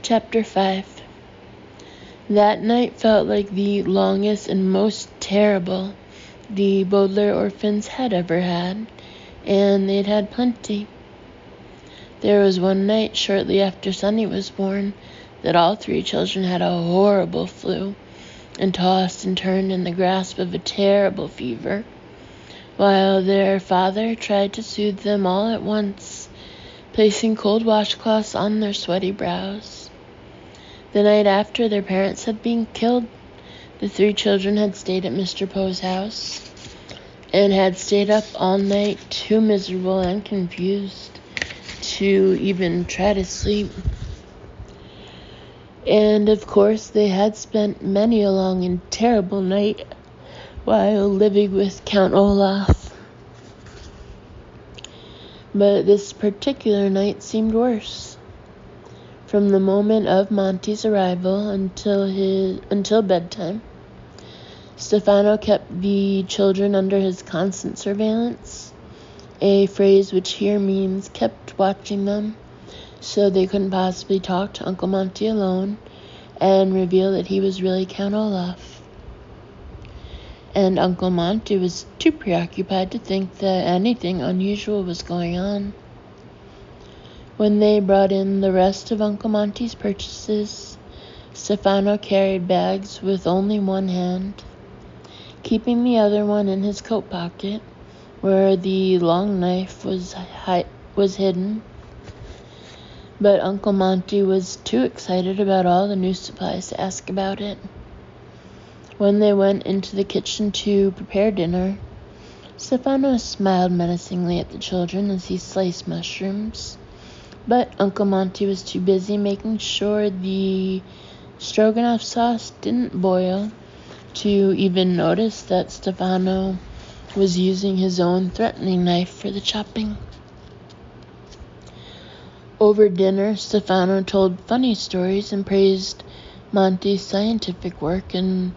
Chapter 5. That night felt like the longest and most terrible the Baudelaire orphans had ever had, and they'd had plenty. There was one night shortly after Sunny was born that all three children had a horrible flu and tossed and turned in the grasp of a terrible fever, while their father tried to soothe them all at once, placing cold washcloths on their sweaty brows. The night after their parents had been killed, the three children had stayed at Mr. Poe's house and had stayed up all night, too miserable and confused to even try to sleep. And of course they had spent many a long and terrible night while living with Count Olaf. But this particular night seemed worse. From the moment of Monty's arrival until bedtime, Stefano kept the children under his constant surveillance, a phrase which here means kept watching them, so they couldn't possibly talk to Uncle Monty alone and reveal that he was really Count Olaf. And Uncle Monty was too preoccupied to think that anything unusual was going on. When they brought in the rest of Uncle Monty's purchases, Stefano carried bags with only one hand, keeping the other one in his coat pocket, where the long knife was hidden. But Uncle Monty was too excited about all the new supplies to ask about it. When they went into the kitchen to prepare dinner, Stefano smiled menacingly at the children as he sliced mushrooms. But Uncle Monty was too busy making sure the stroganoff sauce didn't boil to even notice that Stefano was using his own threatening knife for the chopping. Over dinner, Stefano told funny stories and praised Monty's scientific work, and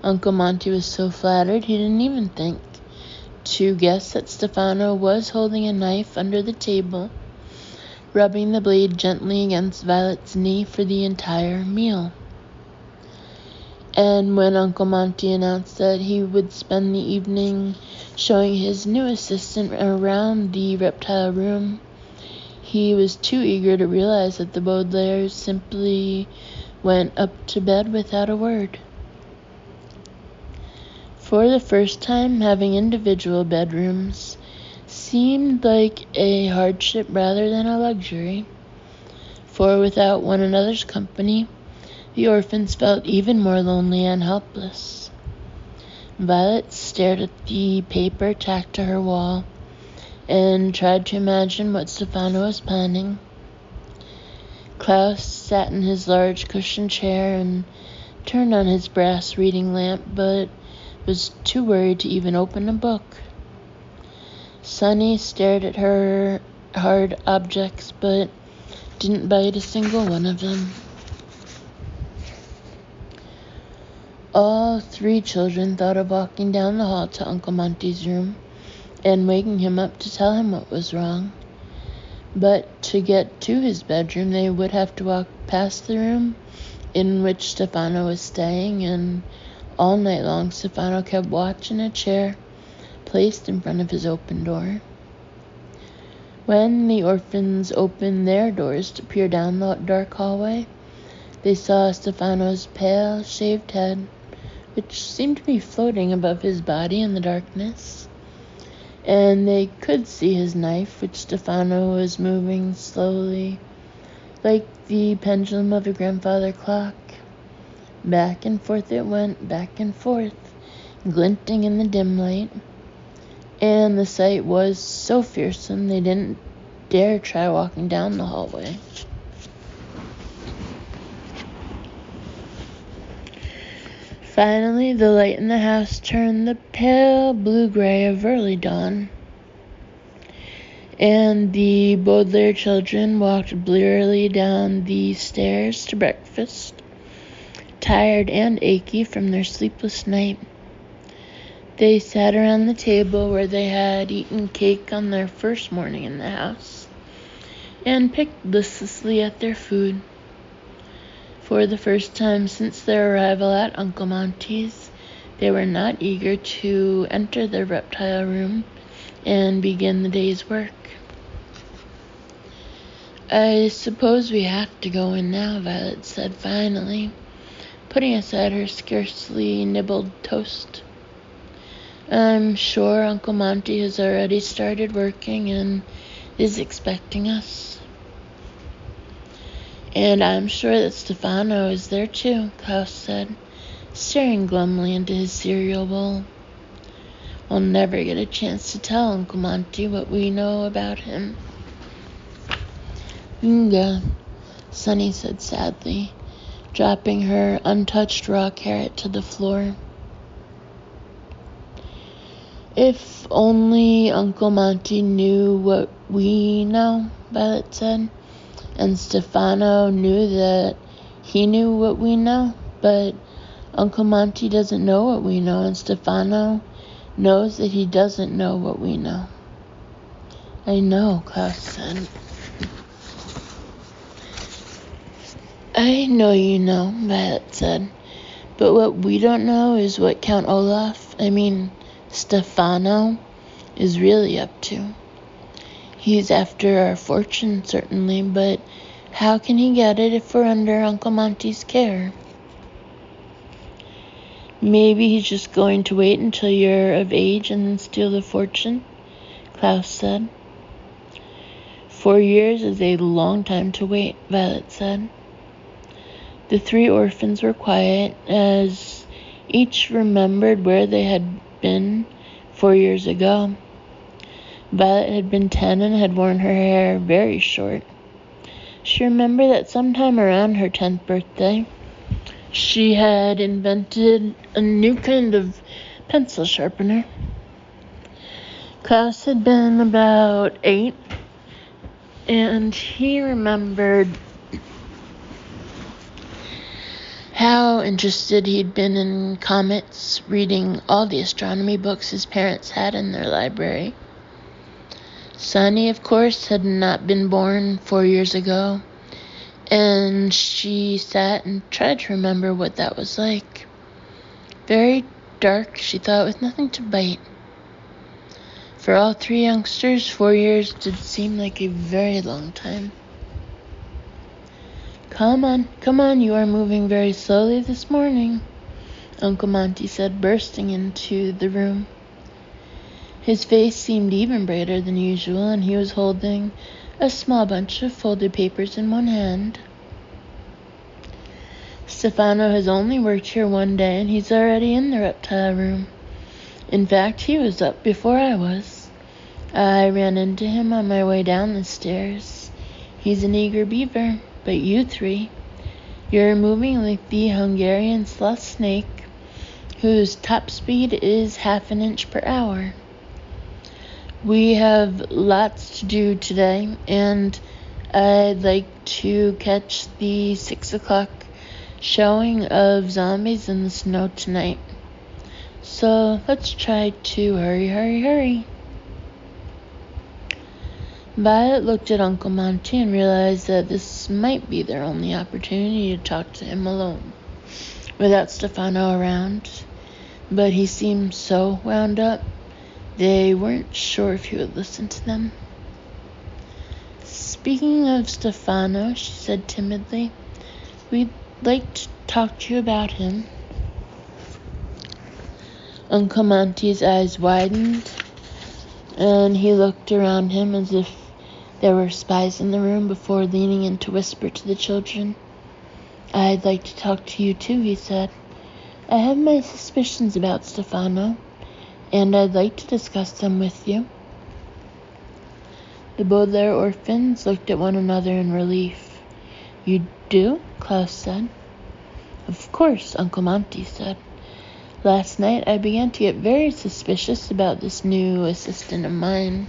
Uncle Monty was so flattered he didn't even think to guess that Stefano was holding a knife under the table, rubbing the blade gently against Violet's knee for the entire meal. And when Uncle Monty announced that he would spend the evening showing his new assistant around the reptile room, he was too eager to realize that the Baudelaires simply went up to bed without a word. For the first time, having individual bedrooms seemed like a hardship rather than a luxury, for without one another's company, the orphans felt even more lonely and helpless. Violet stared at the paper tacked to her wall and tried to imagine what Stefano was planning. Klaus sat in his large cushioned chair and turned on his brass reading lamp, but was too worried to even open a book. Sunny stared at her hard objects, but didn't bite a single one of them. All three children thought of walking down the hall to Uncle Monty's room and waking him up to tell him what was wrong. But to get to his bedroom, they would have to walk past the room in which Stefano was staying, and all night long Stefano kept watch in a chair placed in front of his open door. When the orphans opened their doors to peer down the dark hallway, they saw Stefano's pale, shaved head, which seemed to be floating above his body in the darkness, and they could see his knife, which Stefano was moving slowly, like the pendulum of a grandfather clock. Back and forth it went, back and forth, glinting in the dim light. And the sight was so fearsome they didn't dare try walking down the hallway. Finally, the light in the house turned the pale blue-gray of early dawn, and the Baudelaire children walked blearily down the stairs to breakfast, tired and achy from their sleepless night. They sat around the table where they had eaten cake on their first morning in the house, and picked listlessly at their food. For the first time since their arrival at Uncle Monty's, they were not eager to enter the reptile room and begin the day's work. "I suppose we have to go in now," Violet said finally, putting aside her scarcely nibbled toast. "I'm sure Uncle Monty has already started working and is expecting us." "And I'm sure that Stefano is there too," Klaus said, staring glumly into his cereal bowl. "We'll never get a chance to tell Uncle Monty what we know about him." "Inga," Sunny said sadly, dropping her untouched raw carrot to the floor. "If only Uncle Monty knew what we know," Violet said, "and Stefano knew that he knew what we know, but Uncle Monty doesn't know what we know, and Stefano knows that he doesn't know what we know." "I know," Klaus said. "I know you know," Violet said, "but what we don't know is what Count Stefano, is really up to. He's after our fortune, certainly, but how can he get it if we're under Uncle Monty's care?" "Maybe he's just going to wait until you're of age and then steal the fortune," Klaus said. 4 years is a long time to wait," Violet said. The 3 orphans were quiet as each remembered where they had been 4 years ago. Violet had been 10 and had worn her hair very short. She remembered that sometime around her 10th birthday, she had invented a new kind of pencil sharpener. Klaus had been about 8, and he remembered how interested he'd been in comets, reading all the astronomy books his parents had in their library. Sunny, of course, had not been born 4 years ago, and she sat and tried to remember what that was like. Very dark, she thought, with nothing to bite. For all 3 youngsters, 4 years did seem like a very long time. Come on, you are moving very slowly this morning," Uncle Monty said, bursting into the room. His face seemed even brighter than usual, and he was holding a small bunch of folded papers in one hand. "Stefano has only worked here 1 day, and he's already in the reptile room. In fact, he was up before I was. I ran into him on my way down the stairs. He's an eager beaver. But you 3, you're moving like the Hungarian sloth snake, whose top speed is half an inch per hour. We have lots to do today, and I'd like to catch the 6 o'clock showing of Zombies in the Snow tonight. So let's try to hurry. Violet looked at Uncle Monty and realized that this might be their only opportunity to talk to him alone, without Stefano around. But he seemed so wound up, they weren't sure if he would listen to them. "Speaking of Stefano," she said timidly, "we'd like to talk to you about him." Uncle Monty's eyes widened, and he looked around him as if there were spies in the room before leaning in to whisper to the children. "I'd like to talk to you too," he said. "I have my suspicions about Stefano, and I'd like to discuss them with you." The Baudelaire orphans looked at one another in relief. "You do?" Klaus said. "Of course," Uncle Monty said. "Last night I began to get very suspicious about this new assistant of mine.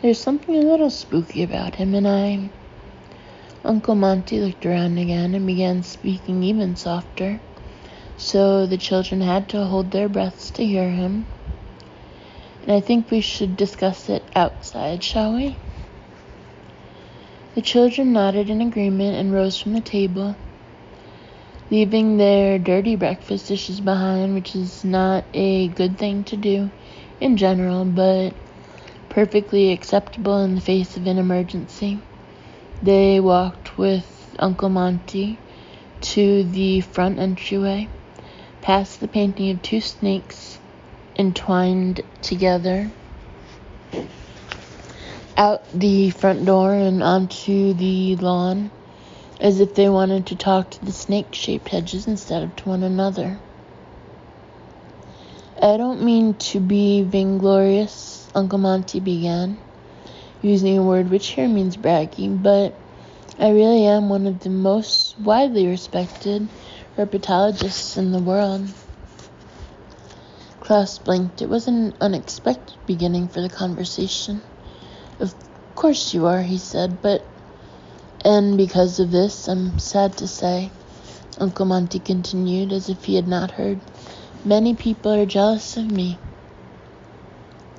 There's something a little spooky about him, and Uncle Monty looked around again and began speaking even softer, so the children had to hold their breaths to hear him. "And I think we should discuss it outside, shall we?" The children nodded in agreement and rose from the table. leaving their dirty breakfast dishes behind, which is not a good thing to do in general, but perfectly acceptable in the face of an emergency. They walked with Uncle Monty to the front entryway, past the painting of two snakes entwined together, out the front door and onto the lawn, as if they wanted to talk to the snake-shaped hedges instead of to one another. I don't mean to be vainglorious, Uncle Monty began, using a word which here means bragging, but I really am one of the most widely respected herpetologists in the world. Klaus blinked. It was an unexpected beginning for the conversation. Of course you are, he said, and because of this, I'm sad to say, Uncle Monty continued, as if he had not heard, many people are jealous of me.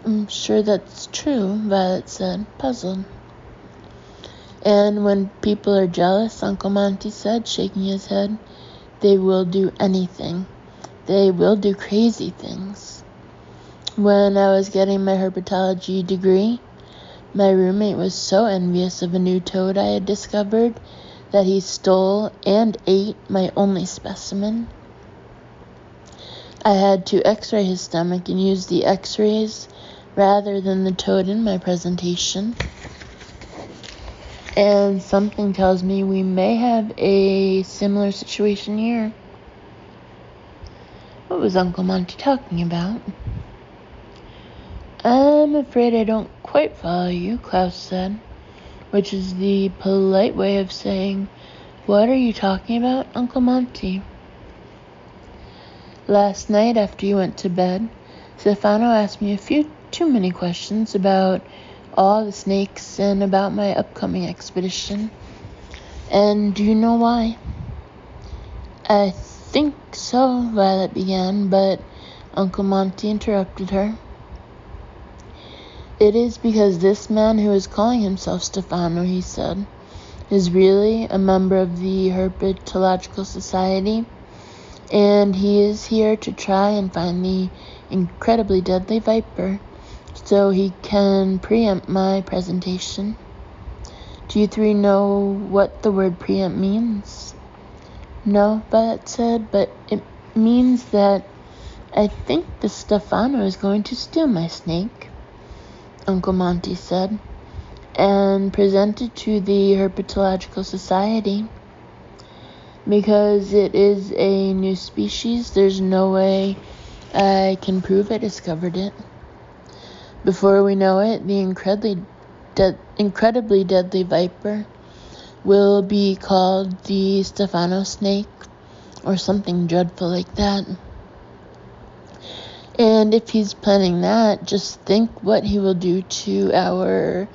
I'm sure that's true, Violet said, puzzled. And when people are jealous, Uncle Monty said, shaking his head, they will do anything. They will do crazy things. When I was getting my herpetology degree, my roommate was so envious of a new toad I had discovered that he stole and ate my only specimen. I had to x-ray his stomach and use the x-rays rather than the toad in my presentation. And something tells me we may have a similar situation here. What was Uncle Monty talking about? I'm afraid I don't quite follow you, Klaus said, which is the polite way of saying, what are you talking about, Uncle Monty? Last night after you went to bed, Stefano asked me a few too many questions about all the snakes and about my upcoming expedition. And do you know why? I think so, Violet began, but Uncle Monty interrupted her. It is because this man who is calling himself Stefano, he said, is really a member of the Herpetological Society, and he is here to try and find the incredibly deadly viper, so he can preempt my presentation. Do you three know what the word preempt means? No, Violet said, but it means that I think the Stefano is going to steal my snake, Uncle Monty said, and present it to the Herpetological Society. Because it is a new species, there's no way I can prove I discovered it. Before we know it, the incredibly deadly viper will be called the Stefano snake, or something dreadful like that. And if he's planning that, just think what he will do to our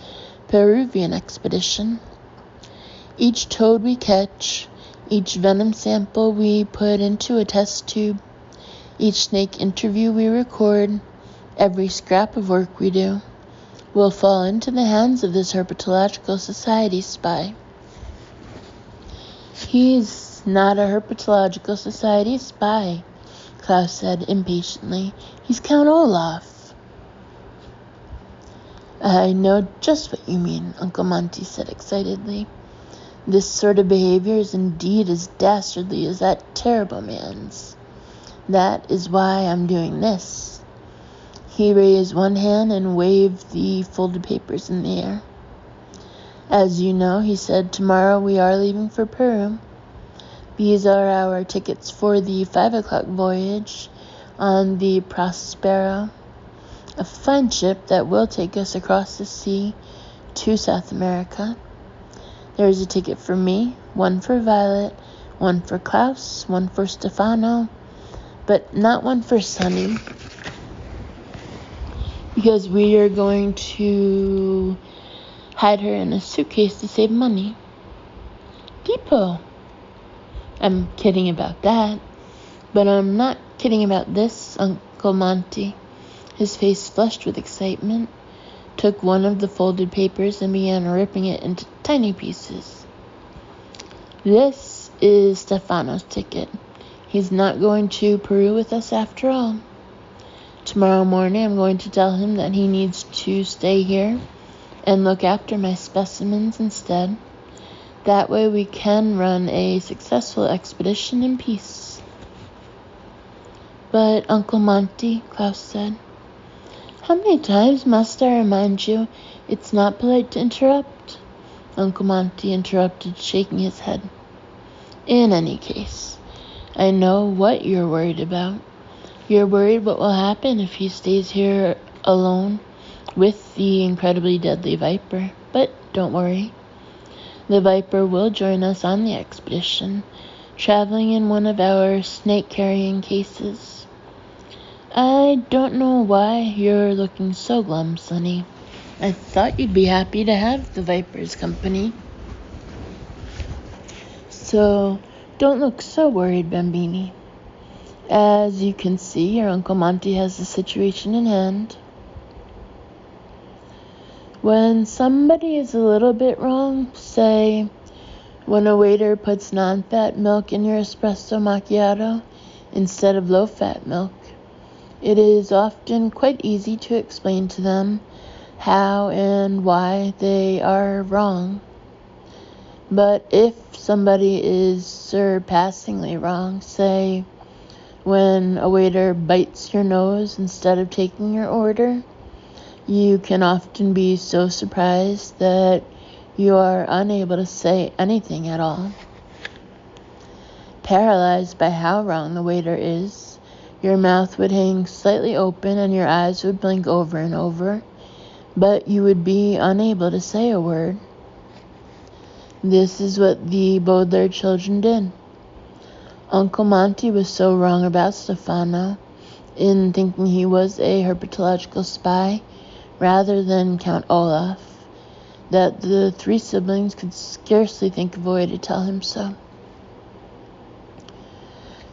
Peruvian expedition. Each toad we catch, each venom sample we put into a test tube, each snake interview we record, every scrap of work we do, will fall into the hands of this Herpetological Society spy. He's not a Herpetological Society spy, Klaus said impatiently. He's Count Olaf. I know just what you mean, Uncle Monty said excitedly. This sort of behavior is indeed as dastardly as that terrible man's. That is why I'm doing this. He raised one hand and waved the folded papers in the air. As you know, he said, tomorrow we are leaving for Peru. These are our tickets for the 5 o'clock voyage on the Prospero, a fine ship that will take us across the sea to South America. There is a ticket for me, one for Violet, one for Klaus, one for Stefano, but not one for Sonny, because we are going to hide her in a suitcase to save money. Depot. I'm kidding about that, but I'm not kidding about this, Uncle Monty. His face flushed with excitement, took one of the folded papers and began ripping it into tiny pieces. This is Stefano's ticket. He's not going to Peru with us after all. Tomorrow morning I'm going to tell him that he needs to stay here and look after my specimens instead. That way we can run a successful expedition in peace. But Uncle Monty, Klaus said, how many times must I remind you it's not polite to interrupt? Uncle Monty interrupted, shaking his head. In any case, I know what you're worried about. You're worried what will happen if he stays here alone with the incredibly deadly Viper. But don't worry. The Viper will join us on the expedition, traveling in one of our snake-carrying cases. I don't know why you're looking so glum, Sonny. I thought you'd be happy to have the Viper's company. So, don't look so worried, Bambini. As you can see, your Uncle Monty has the situation in hand. When somebody is a little bit wrong, say, when a waiter puts non-fat milk in your espresso macchiato instead of low-fat milk, it is often quite easy to explain to them how and why they are wrong. But if somebody is surpassingly wrong, say, when a waiter bites your nose instead of taking your order, you can often be so surprised that you are unable to say anything at all. Paralyzed by how wrong the waiter is, your mouth would hang slightly open and your eyes would blink over and over, but you would be unable to say a word. This is what the Baudelaire children did. Uncle Monty was so wrong about Stefano in thinking he was a herpetological spy rather than Count Olaf that the three siblings could scarcely think of a way to tell him so.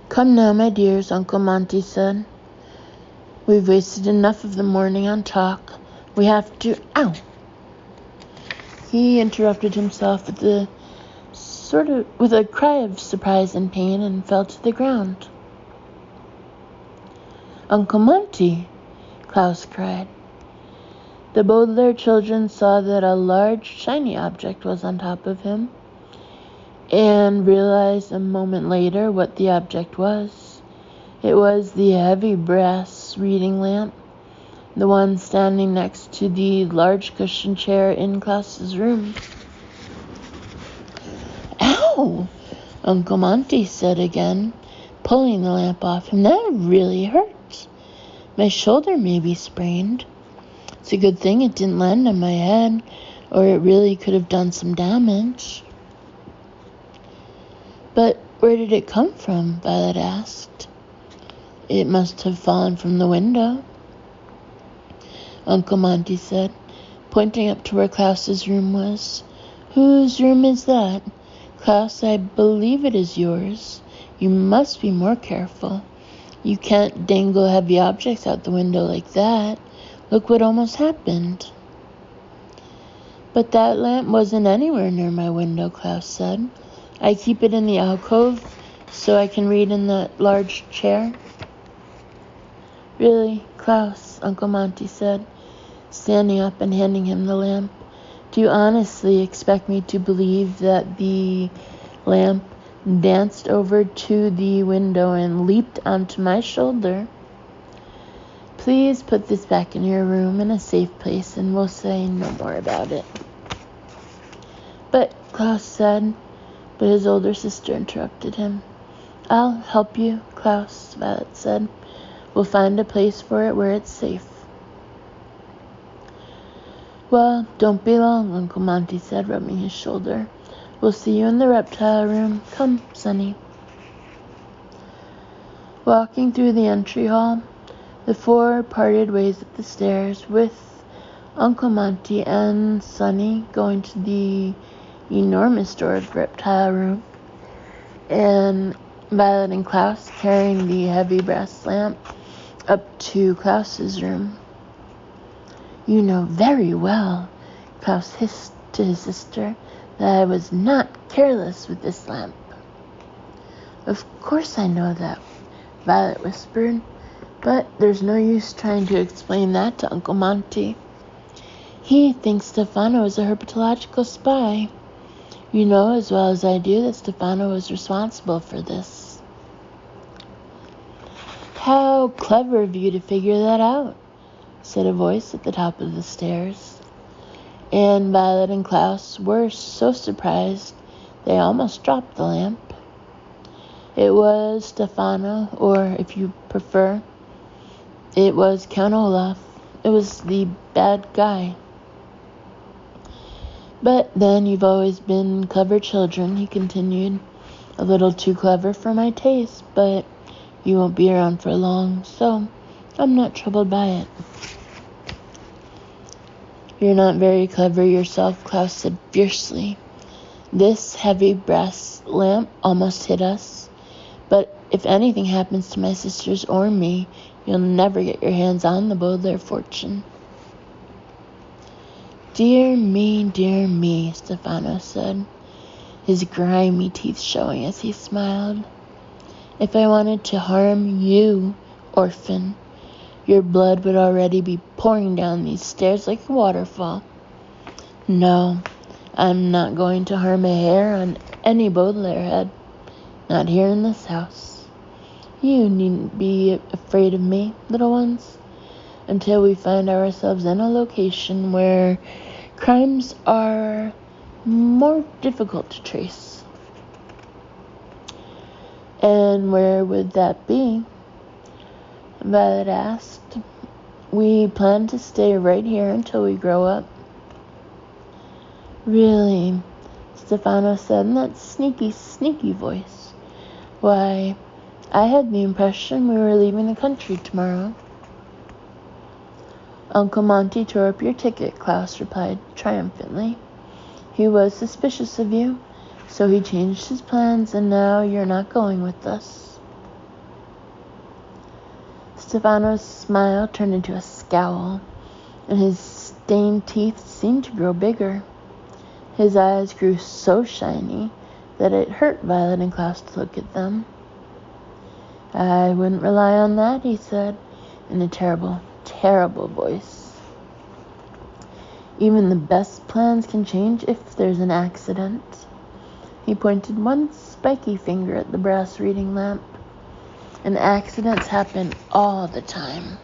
Come now, my dears, Uncle Monty said. We've wasted enough of the morning on talk. We have to... Ow! He interrupted himself with a cry of surprise and pain and fell to the ground. Uncle Monty, Klaus cried. The Baudelaire children saw that a large, shiny object was on top of him, and realized a moment later what the object was. It was the heavy brass reading lamp, the one standing next to the large cushioned chair in Klaus's room. Ow! Uncle Monty said again, pulling the lamp off him. That really hurts. My shoulder may be sprained. It's a good thing it didn't land on my head, or it really could have done some damage. But where did it come from? Violet asked. It must have fallen from the window, Uncle Monty said, pointing up to where Klaus's room was. Whose room is that? Klaus, I believe it is yours. You must be more careful. You can't dangle heavy objects out the window like that. Look what almost happened. But that lamp wasn't anywhere near my window, Klaus said. I keep it in the alcove so I can read in that large chair. Really, Klaus, Uncle Monty said, standing up and handing him the lamp. Do you honestly expect me to believe that the lamp danced over to the window and leaped onto my shoulder? Please put this back in your room in a safe place and we'll say no more about it. But, Klaus said, but his older sister interrupted him. I'll help you, Klaus, Violet said. We'll find a place for it where it's safe. Well, don't be long, Uncle Monty said, rubbing his shoulder. We'll see you in the reptile room. Come, Sonny. Walking through the entry hall, the four parted ways at the stairs, with Uncle Monty and Sonny going to the enormous door of the reptile room, and Violet and Klaus carrying the heavy brass lamp up to Klaus's room. You know very well, Klaus hissed to his sister, that I was not careless with this lamp. Of course I know that, Violet whispered, but there's no use trying to explain that to Uncle Monty. He thinks Stefano is a herpetological spy. You know as well as I do that Stefano was responsible for this. How clever of you to figure that out, said a voice at the top of the stairs. And Violet and Klaus were so surprised they almost dropped the lamp. It was Stefano, or if you prefer, it was Count Olaf. It was the bad guy. But then you've always been clever children, he continued. A little too clever for my taste, but you won't be around for long, so I'm not troubled by it. You're not very clever yourself, Klaus said fiercely. This heavy brass lamp almost hit us, but if anything happens to my sisters or me, you'll never get your hands on the Baudelaire fortune. Dear me, Stefano said, his grimy teeth showing as he smiled. If I wanted to harm you, orphan, your blood would already be pouring down these stairs like a waterfall. No, I'm not going to harm a hair on any Baudelaire head. Not here in this house. You needn't be afraid of me, little ones, until we find ourselves in a location where crimes are more difficult to trace. And where would that be? Violet asked. We plan to stay right here until we grow up. Really? Stefano said in that sneaky voice. Why, I had the impression we were leaving the country tomorrow. Uncle Monty tore up your ticket, Klaus replied triumphantly. He was suspicious of you, so he changed his plans, and now you're not going with us. Stefano's smile turned into a scowl, and his stained teeth seemed to grow bigger. His eyes grew so shiny that it hurt Violet and Klaus to look at them. I wouldn't rely on that, he said, in a terrible voice. Even the best plans can change if there's an accident. He pointed one spiky finger at the brass reading lamp. And accidents happen all the time.